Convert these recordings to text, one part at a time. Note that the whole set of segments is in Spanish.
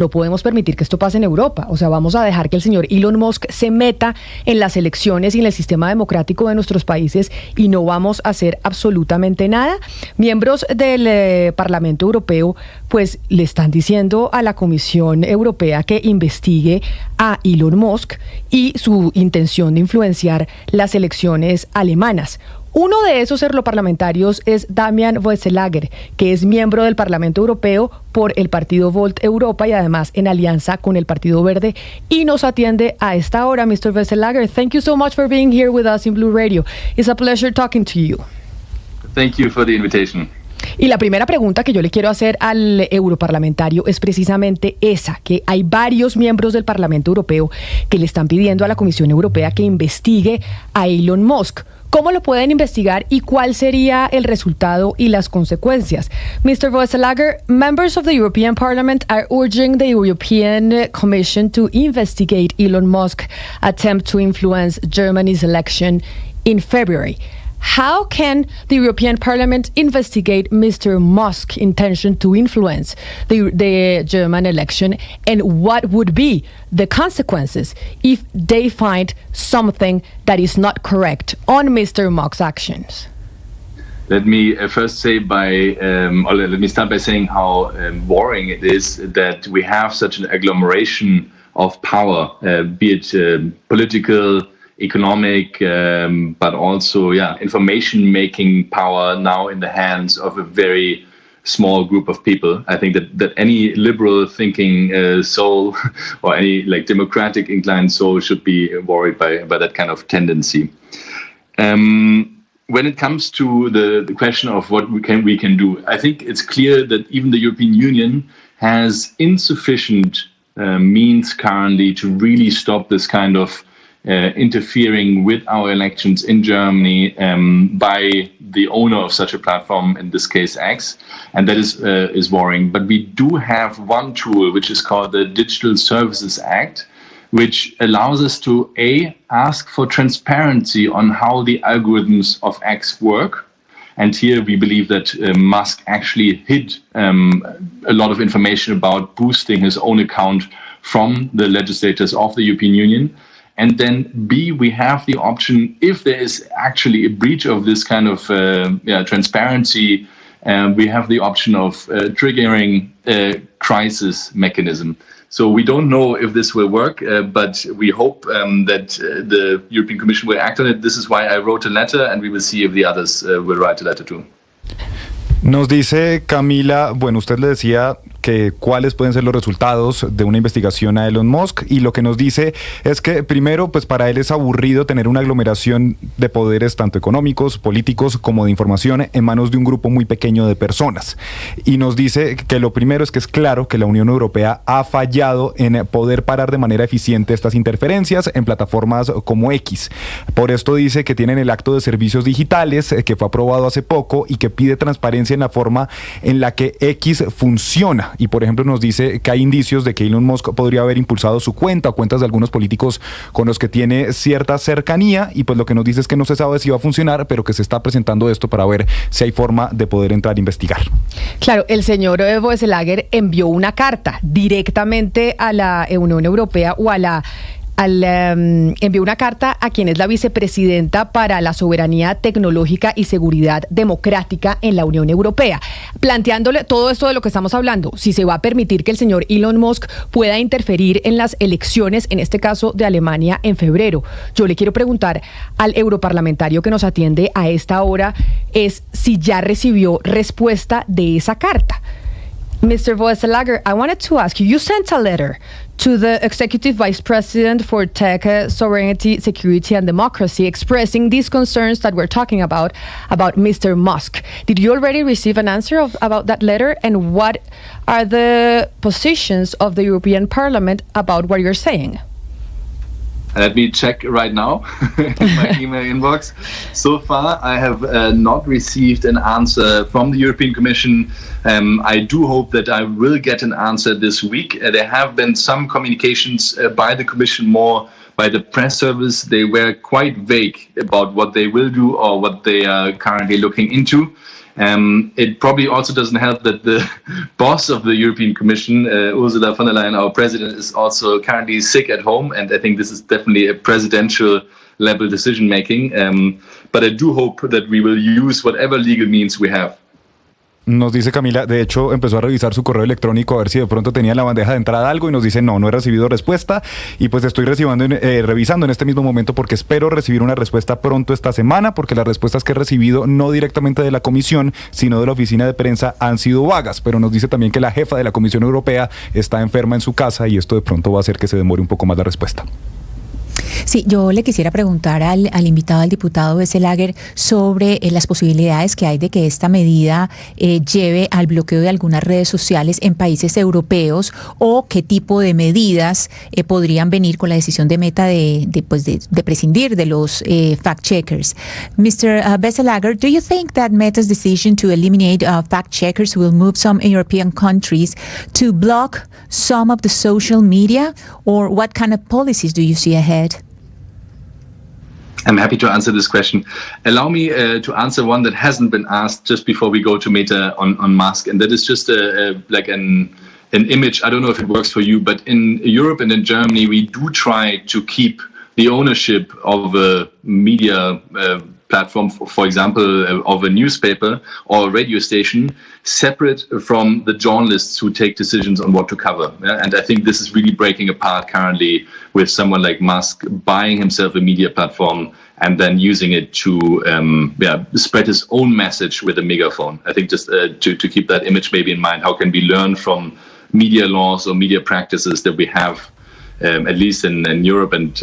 No podemos permitir que esto pase en Europa. O sea, vamos a dejar que el señor Elon Musk se meta en las elecciones y en el sistema democrático de nuestros países y no vamos a hacer absolutamente nada. Miembros del Parlamento Europeo pues le están diciendo a la Comisión Europea que investigue a Elon Musk y su intención de influenciar las elecciones alemanas. Uno de esos europarlamentarios es Damián Boeselager, que es miembro del Parlamento Europeo por el partido Volt Europa y además en alianza con el Partido Verde, y nos atiende a esta hora. Mr. Boeselager, thank you so much for being here with us in Blu Radio. It's a pleasure talking to you. Thank you for the invitation. Y la primera pregunta que yo le quiero hacer al europarlamentario es precisamente esa, que hay varios miembros del Parlamento Europeo que le están pidiendo a la Comisión Europea que investigue a Elon Musk. ¿Cómo lo pueden investigar y cuál sería el resultado y las consecuencias? Mr. Boeselager, members of the European Parliament are urging the European Commission to investigate Elon Musk's attempt to influence Germany's election in February. How can the European Parliament investigate Mr. Musk's intention to influence the German election, and what would be the consequences if they find something that is not correct on Mr. Musk's actions? Let me first say let me start by saying how worrying it is that we have such an agglomeration of power, be it political, economic, but also information-making power now in the hands of a very small group of people. I think that any liberal-thinking soul or any democratic-inclined soul should be worried by that kind of tendency. When it comes to the question of what we can do, I think it's clear that even the European Union has insufficient means currently to really stop this kind of interfering with our elections in Germany by the owner of such a platform, in this case X, and that is worrying. But we do have one tool, which is called the Digital Services Act, which allows us to ask for transparency on how the algorithms of X work. And here we believe that Musk actually hid a lot of information about boosting his own account from the legislators of the European Union. And then B, we have the option, if there is actually a breach of this kind of transparency, we have the option of triggering a crisis mechanism. So we don't know if this will work, but we hope that the European Commission will act on it. This is why I wrote a letter, and we will see if the others will write a letter too. Nos dice Camila, bueno, usted le decía que cuáles pueden ser los resultados de una investigación a Elon Musk, y lo que nos dice es que primero, pues para él es aburrido tener una aglomeración de poderes tanto económicos, políticos como de información en manos de un grupo muy pequeño de personas, y nos dice que lo primero es que es claro que la Unión Europea ha fallado en poder parar de manera eficiente estas interferencias en plataformas como X. Por esto dice que tienen el Acto de Servicios Digitales que fue aprobado hace poco y que pide transparencia en la forma en la que X funciona. Y por ejemplo nos dice que hay indicios de que Elon Musk podría haber impulsado su cuenta o cuentas de algunos políticos con los que tiene cierta cercanía, y pues lo que nos dice es que no se sabe si va a funcionar, pero que se está presentando esto para ver si hay forma de poder entrar a investigar. Claro, el señor Boeselager envió una carta directamente a la Unión Europea o envió una carta a quien es la vicepresidenta para la soberanía tecnológica y seguridad democrática en la Unión Europea, planteándole todo esto de lo que estamos hablando, si se va a permitir que el señor Elon Musk pueda interferir en las elecciones, en este caso de Alemania, en febrero. Yo le quiero preguntar al europarlamentario que nos atiende a esta hora es si ya recibió respuesta de esa carta. Mr. Boeselager, I wanted to ask you, you sent a letter to the Executive Vice President for Tech, Sovereignty, Security and Democracy expressing these concerns that we're talking about Mr. Musk. Did you already receive an answer about that letter? And what are the positions of the European Parliament about what you're saying? Let me check right now in my email inbox. So far, I have not received an answer from the European Commission. I do hope that I will get an answer this week. There have been some communications by the Commission, more by the press service. They were quite vague about what they will do or what they are currently looking into. It probably also doesn't help that the boss of the European Commission, Ursula von der Leyen, our president, is also currently sick at home. And I think this is definitely a presidential level decision making. But I do hope that we will use whatever legal means we have. Nos dice Camila, de hecho empezó a revisar su correo electrónico a ver si de pronto tenía en la bandeja de entrada algo y nos dice no he recibido respuesta y pues estoy revisando en este mismo momento porque espero recibir una respuesta pronto esta semana porque las respuestas que he recibido no directamente de la comisión sino de la oficina de prensa han sido vagas, pero nos dice también que la jefa de la Comisión Europea está enferma en su casa y esto de pronto va a hacer que se demore un poco más la respuesta. Sí, yo le quisiera preguntar al invitado, al diputado Boeselager, sobre las posibilidades que hay de que esta medida lleve al bloqueo de algunas redes sociales en países europeos o qué tipo de medidas podrían venir con la decisión de Meta de prescindir de los fact-checkers. Mr. Boeselager, do you think that Meta's decision to eliminate fact-checkers will move some European countries to block some of the social media, or what kind of policies do you see ahead? I'm happy to answer this question. Allow me to answer one that hasn't been asked just before we go to Meta on Musk, and that is just like an image. I don't know if it works for you, but in Europe and in Germany, we do try to keep the ownership of a media platform, for example, of a newspaper or a radio station, separate from the journalists who take decisions on what to cover. Yeah? And I think this is really breaking apart currently with someone like Musk buying himself a media platform and then using it to spread his own message with a megaphone. I think just to keep that image maybe in mind, how can we learn from media laws or media practices that we have at least in Europe and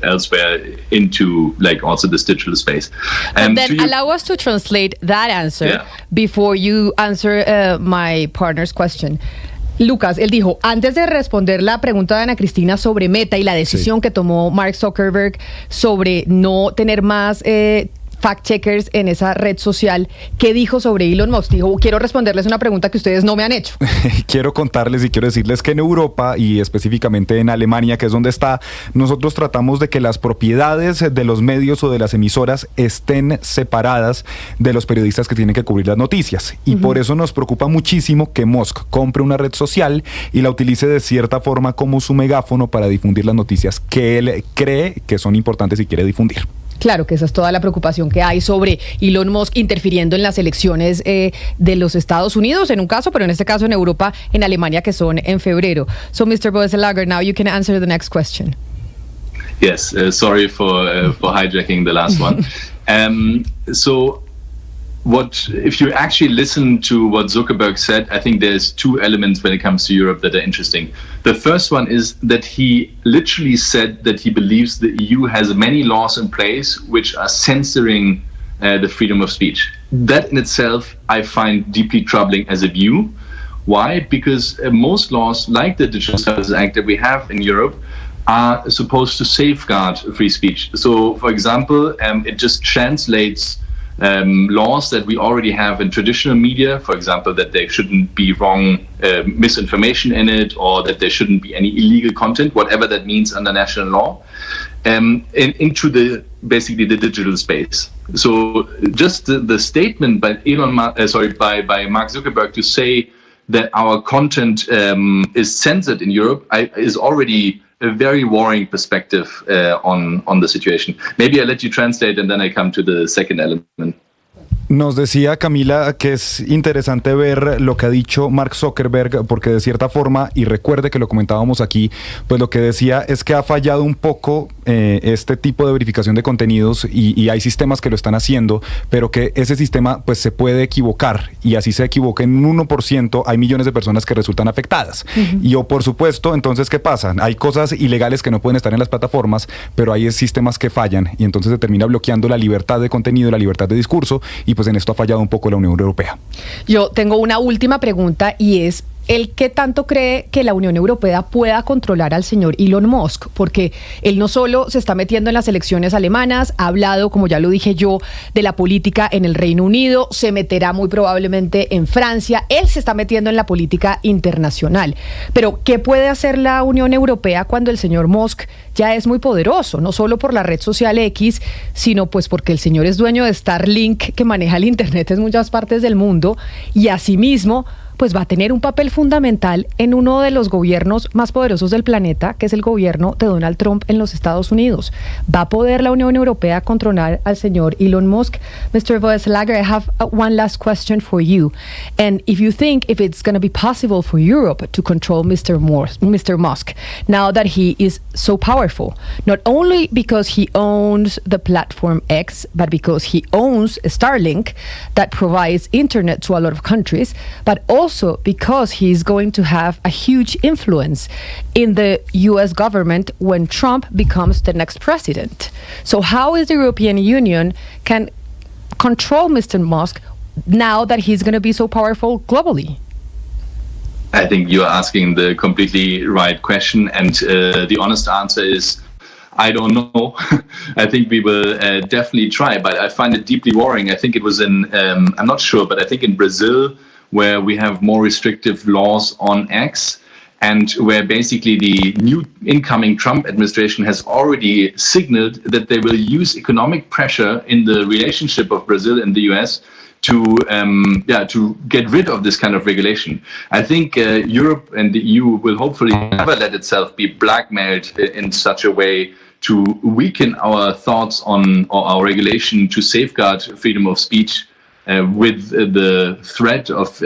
elsewhere, into like also this digital space. Then allow us to translate that answer before you answer my partner's question. Lucas, él dijo, antes de responder la pregunta de Ana Cristina sobre Meta y la decisión que tomó Mark Zuckerberg sobre no tener más fact-checkers en esa red social, ¿qué dijo sobre Elon Musk? Dijo, quiero responderles una pregunta que ustedes no me han hecho. Quiero contarles y quiero decirles que en Europa y específicamente en Alemania, que es donde está, nosotros tratamos de que las propiedades de los medios o de las emisoras estén separadas de los periodistas que tienen que cubrir las noticias. Y por eso nos preocupa muchísimo que Musk compre una red social y la utilice de cierta forma como su megáfono para difundir las noticias que él cree que son importantes y quiere difundir. Claro que esa es toda la preocupación que hay sobre Elon Musk interfiriendo en las elecciones de los Estados Unidos, en un caso, pero en este caso en Europa, en Alemania, que son en febrero. So, Mr. Boeselager, now you can answer the next question. Yes, sorry for hijacking the last one. If you actually listen to what Zuckerberg said, I think there's two elements when it comes to Europe that are interesting. The first one is that he literally said that he believes the EU has many laws in place which are censoring the freedom of speech. That in itself I find deeply troubling as a view. Why? Because most laws, like the Digital Services Act that we have in Europe, are supposed to safeguard free speech. So, for example, it just translates laws that we already have in traditional media, for example, that there shouldn't be wrong misinformation in it, or that there shouldn't be any illegal content, whatever that means under national law, into basically the digital space. So just the statement by by Mark Zuckerberg to say that our content is censored in Europe is already a very worrying perspective on the situation. Maybe I'll let you translate and then I come to the second element. Nos decía Camila que es interesante ver lo que ha dicho Mark Zuckerberg, porque de cierta forma, y recuerde que lo comentábamos aquí, pues lo que decía es que ha fallado un poco este tipo de verificación de contenidos y hay sistemas que lo están haciendo, pero que ese sistema pues se puede equivocar y así se equivoca en un 1%, hay millones de personas que resultan afectadas. Y por supuesto, entonces, ¿qué pasa? Hay cosas ilegales que no pueden estar en las plataformas, pero hay sistemas que fallan y entonces se termina bloqueando la libertad de contenido, la libertad de discurso, y pues en esto ha fallado un poco la Unión Europea. Yo tengo una última pregunta y es, ¿él qué tanto cree que la Unión Europea pueda controlar al señor Elon Musk? Porque él no solo se está metiendo en las elecciones alemanas, ha hablado, como ya lo dije yo, de la política en el Reino Unido, se meterá muy probablemente en Francia, él se está metiendo en la política internacional. Pero, ¿qué puede hacer la Unión Europea cuando el señor Musk ya es muy poderoso? No solo por la red social X, sino pues porque el señor es dueño de Starlink, que maneja el Internet en muchas partes del mundo, y asimismo pues va a tener un papel fundamental en uno de los gobiernos más poderosos del planeta, que es el gobierno de Donald Trump en los Estados Unidos. ¿Va a poder la Unión Europea controlar al señor Elon Musk? Mr. Boeselager, I have one last question for you. And if you think if it's going to be possible for Europe to control Mr. Musk, now that he is so powerful, not only because he owns the platform X, but because he owns Starlink that provides internet to a lot of countries, but also because he's going to have a huge influence in the US government when Trump becomes the next president. So how is the European Union can control Mr. Musk now that he's going to be so powerful globally? I think you're asking the completely right question, and the honest answer is I don't know. I think we will definitely try, but I find it deeply worrying. I think it was in, I'm not sure, but I think in Brazil, where we have more restrictive laws on X, and where basically the new incoming Trump administration has already signaled that they will use economic pressure in the relationship of Brazil and the US to get rid of this kind of regulation. I think Europe and the EU will hopefully never let itself be blackmailed in such a way to weaken our thoughts on or our regulation to safeguard freedom of speech with the threat of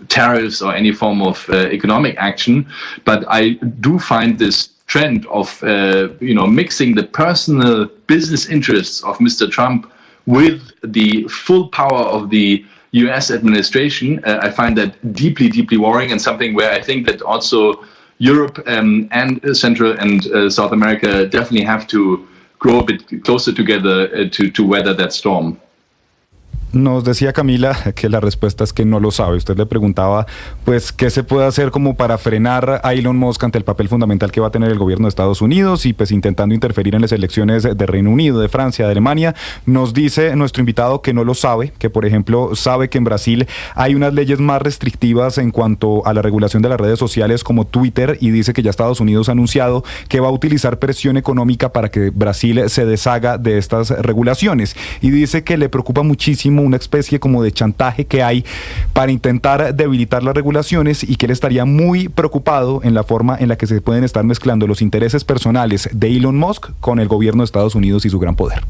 tariffs or any form of economic action. But I do find this trend of mixing the personal business interests of Mr. Trump with the full power of the US administration, I find that deeply, deeply worrying, and something where I think that also Europe and Central and South America definitely have to grow a bit closer together to weather that storm. Nos decía Camila que la respuesta es que no lo sabe. Usted le preguntaba, pues, ¿qué se puede hacer como para frenar a Elon Musk ante el papel fundamental que va a tener el gobierno de Estados Unidos y pues intentando interferir en las elecciones de Reino Unido, de Francia, de Alemania? Nos dice nuestro invitado que no lo sabe, que por ejemplo sabe que en Brasil hay unas leyes más restrictivas en cuanto a la regulación de las redes sociales como Twitter, y dice que ya Estados Unidos ha anunciado que va a utilizar presión económica para que Brasil se deshaga de estas regulaciones, y dice que le preocupa muchísimo una especie como de chantaje que hay para intentar debilitar las regulaciones, y que él estaría muy preocupado en la forma en la que se pueden estar mezclando los intereses personales de Elon Musk con el gobierno de Estados Unidos y su gran poder.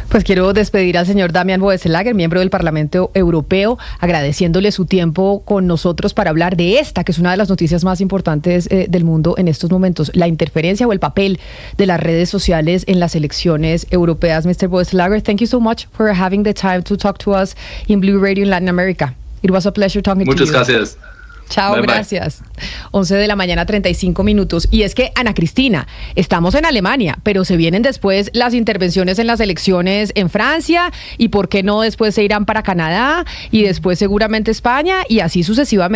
Pues quiero despedir al señor Damián Boeselager, miembro del Parlamento Europeo, agradeciéndole su tiempo con nosotros para hablar de esta, que es una de las noticias más importantes del mundo en estos momentos, la interferencia o el papel de las redes sociales en las elecciones europeas. Mr. Boeselager, thank you so much for having the time to talk to us in Blu Radio in Latin America. It was a pleasure talking to you. Muchas gracias. Chao, bye, gracias. 11 de la mañana, 35 minutos. Y es que, Ana Cristina, estamos en Alemania, pero se vienen después las intervenciones en las elecciones en Francia, y por qué no después se irán para Canadá, y después seguramente España, y así sucesivamente.